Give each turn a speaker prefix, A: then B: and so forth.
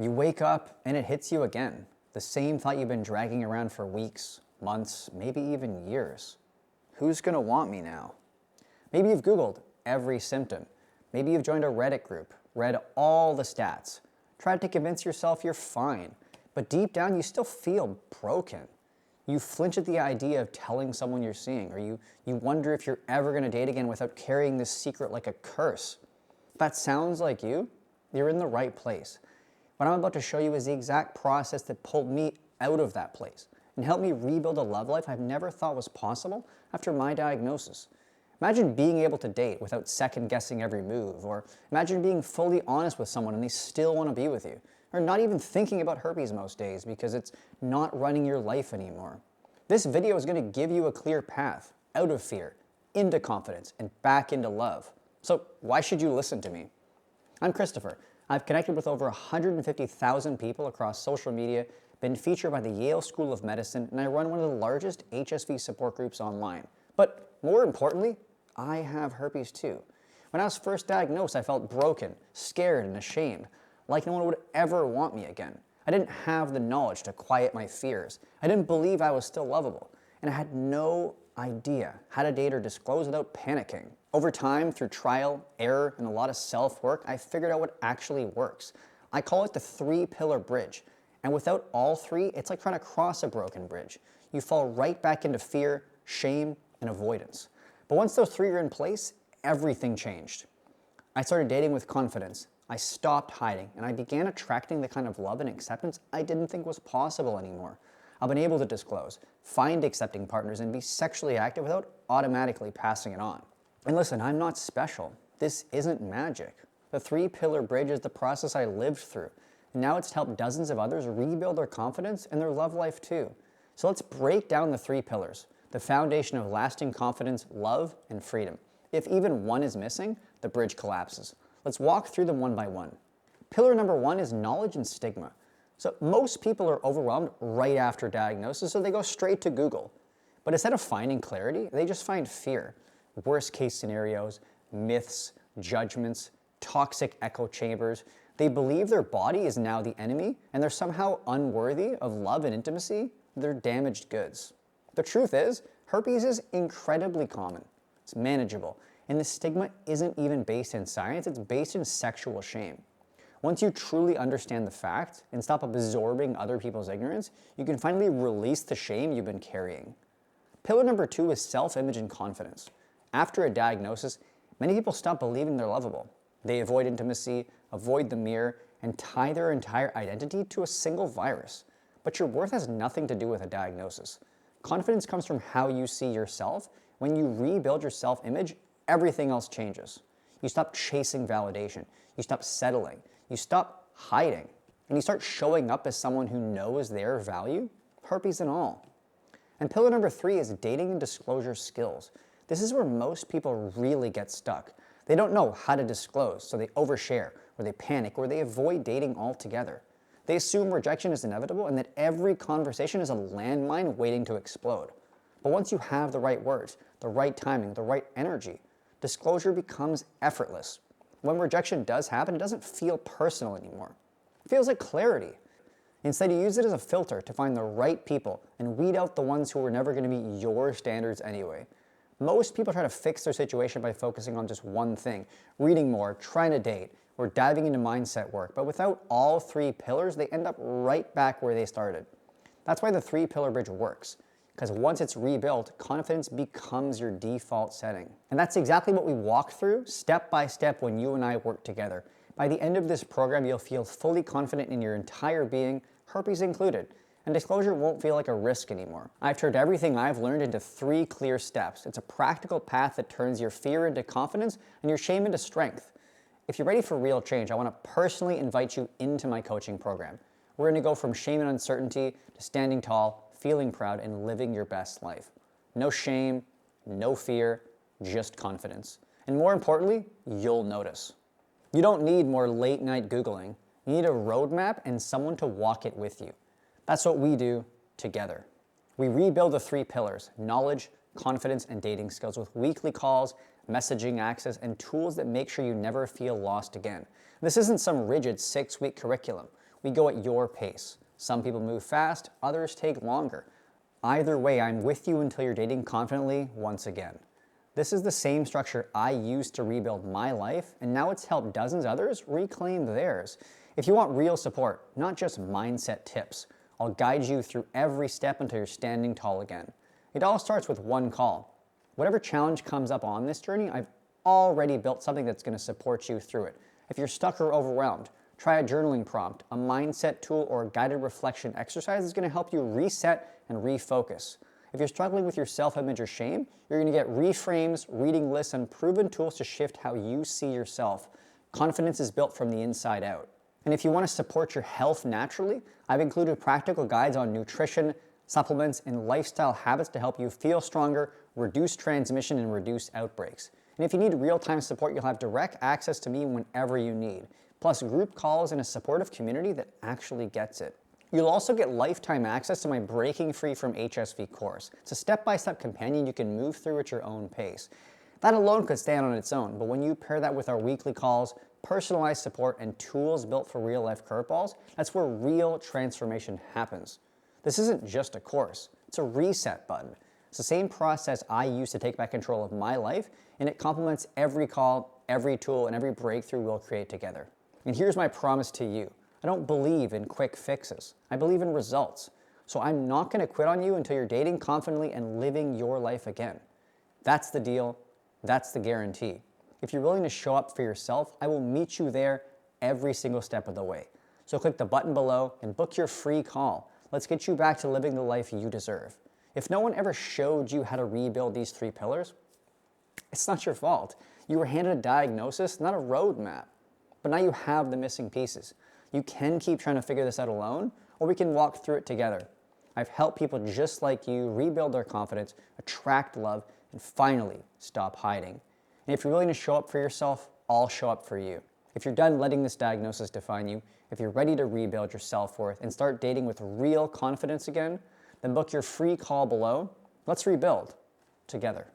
A: You wake up and it hits you again. The same thought you've been dragging around for weeks, months, maybe even years. Who's gonna want me now? Maybe you've Googled every symptom. Maybe you've joined a Reddit group, read all the stats, tried to convince yourself you're fine, but deep down you still feel broken. You flinch at the idea of telling someone you're seeing, or you wonder if you're ever gonna date again without carrying this secret like a curse. If that sounds like you, you're in the right place. What I'm about to show you is the exact process that pulled me out of that place and helped me rebuild a love life I've never thought was possible after my diagnosis. Imagine being able to date without second guessing every move, or imagine being fully honest with someone and they still want to be with you, or not even thinking about herpes most days because it's not running your life anymore. This video is going to give you a clear path out of fear, into confidence, and back into love. So why should you listen to me? I'm Christopher. I've connected with over 150,000 people across social media, been featured by the Yale School of Medicine, and I run one of the largest HSV support groups online. But more importantly, I have herpes too. When I was first diagnosed, I felt broken, scared, and ashamed, like no one would ever want me again. I didn't have the knowledge to quiet my fears. I didn't believe I was still lovable, and I had no idea how to date or disclose without panicking. Over time, through trial, error, and a lot of self-work, I figured out what actually works. I call it the three-pillar bridge. And without all three, it's like trying to cross a broken bridge. You fall right back into fear, shame, and avoidance. But once those three are in place, everything changed. I started dating with confidence. I stopped hiding, and I began attracting the kind of love and acceptance I didn't think was possible anymore. I've been able to disclose, find accepting partners, and be sexually active without automatically passing it on. And listen, I'm not special. This isn't magic. The three-pillar bridge is the process I lived through. And now it's helped dozens of others rebuild their confidence and their love life too. So let's break down the three pillars, the foundation of lasting confidence, love, and freedom. If even one is missing, the bridge collapses. Let's walk through them one by one. Pillar number one is knowledge and stigma. So most people are overwhelmed right after diagnosis, so they go straight to Google. But instead of finding clarity, they just find fear. Worst case scenarios, myths, judgments, toxic echo chambers. They believe their body is now the enemy and they're somehow unworthy of love and intimacy. They're damaged goods. The truth is, herpes is incredibly common. It's manageable. And the stigma isn't even based in science, it's based in sexual shame. Once you truly understand the fact and stop absorbing other people's ignorance, you can finally release the shame you've been carrying. Pillar number two is self-image and confidence. After a diagnosis, many people stop believing they're lovable. They avoid intimacy, avoid the mirror, and tie their entire identity to a single virus. But your worth has nothing to do with a diagnosis. Confidence comes from how you see yourself. When you rebuild your self-image, everything else changes. You stop chasing validation. You stop settling. You stop hiding. And you start showing up as someone who knows their value, herpes and all. And pillar number three is dating and disclosure skills. This is where most people really get stuck. They don't know how to disclose, so they overshare, or they panic, or they avoid dating altogether. They assume rejection is inevitable and that every conversation is a landmine waiting to explode. But once you have the right words, the right timing, the right energy, disclosure becomes effortless. When rejection does happen, it doesn't feel personal anymore. It feels like clarity. Instead, you use it as a filter to find the right people and weed out the ones who are never going to meet your standards anyway. Most people try to fix their situation by focusing on just one thing, reading more, trying to date, or diving into mindset work. But without all three pillars, they end up right back where they started. That's why the three-pillar bridge works, because once it's rebuilt, confidence becomes your default setting. And that's exactly what we walk through step by step when you and I work together. By the end of this program, you'll feel fully confident in your entire being, herpes included. And disclosure won't feel like a risk anymore. I've turned everything I've learned into three clear steps. It's a practical path that turns your fear into confidence and your shame into strength. If you're ready for real change, I want to personally invite you into my coaching program. We're going to go from shame and uncertainty to standing tall, feeling proud, and living your best life. No shame, no fear, just confidence. And more importantly, you'll notice. You don't need more late night Googling. You need a roadmap and someone to walk it with you. That's what we do together. We rebuild the three pillars, knowledge, confidence, and dating skills with weekly calls, messaging access, and tools that make sure you never feel lost again. This isn't some rigid 6-week curriculum. We go at your pace. Some people move fast, others take longer. Either way, I'm with you until you're dating confidently once again. This is the same structure I used to rebuild my life, and now it's helped dozens of others reclaim theirs. If you want real support, not just mindset tips, I'll guide you through every step until you're standing tall again. It all starts with one call. Whatever challenge comes up on this journey, I've already built something that's going to support you through it. If you're stuck or overwhelmed, try a journaling prompt, a mindset tool, or a guided reflection exercise that's going to help you reset and refocus. If you're struggling with your self-image or shame, you're going to get reframes, reading lists, and proven tools to shift how you see yourself. Confidence is built from the inside out. And if you want to support your health naturally, I've included practical guides on nutrition, supplements, and lifestyle habits to help you feel stronger, reduce transmission, and reduce outbreaks. And if you need real-time support, you'll have direct access to me whenever you need, plus group calls and a supportive community that actually gets it. You'll also get lifetime access to my Breaking Free from HSV course. It's a step-by-step companion you can move through at your own pace. That alone could stand on its own, but when you pair that with our weekly calls, personalized support, and tools built for real-life curveballs, that's where real transformation happens. This isn't just a course, it's a reset button. It's the same process I use to take back control of my life, and it complements every call, every tool, and every breakthrough we'll create together. And here's my promise to you. I don't believe in quick fixes. I believe in results. So I'm not going to quit on you until you're dating confidently and living your life again. That's the deal. That's the guarantee. If you're willing to show up for yourself, I will meet you there every single step of the way. So click the button below and book your free call. Let's get you back to living the life you deserve. If no one ever showed you how to rebuild these 3 pillars, it's not your fault. You were handed a diagnosis, not a roadmap. But now you have the missing pieces. You can keep trying to figure this out alone, or we can walk through it together. I've helped people just like you rebuild their confidence, attract love, and finally stop hiding. And if you're willing to show up for yourself, I'll show up for you. If you're done letting this diagnosis define you, if you're ready to rebuild your self-worth and start dating with real confidence again, then book your free call below. Let's rebuild together.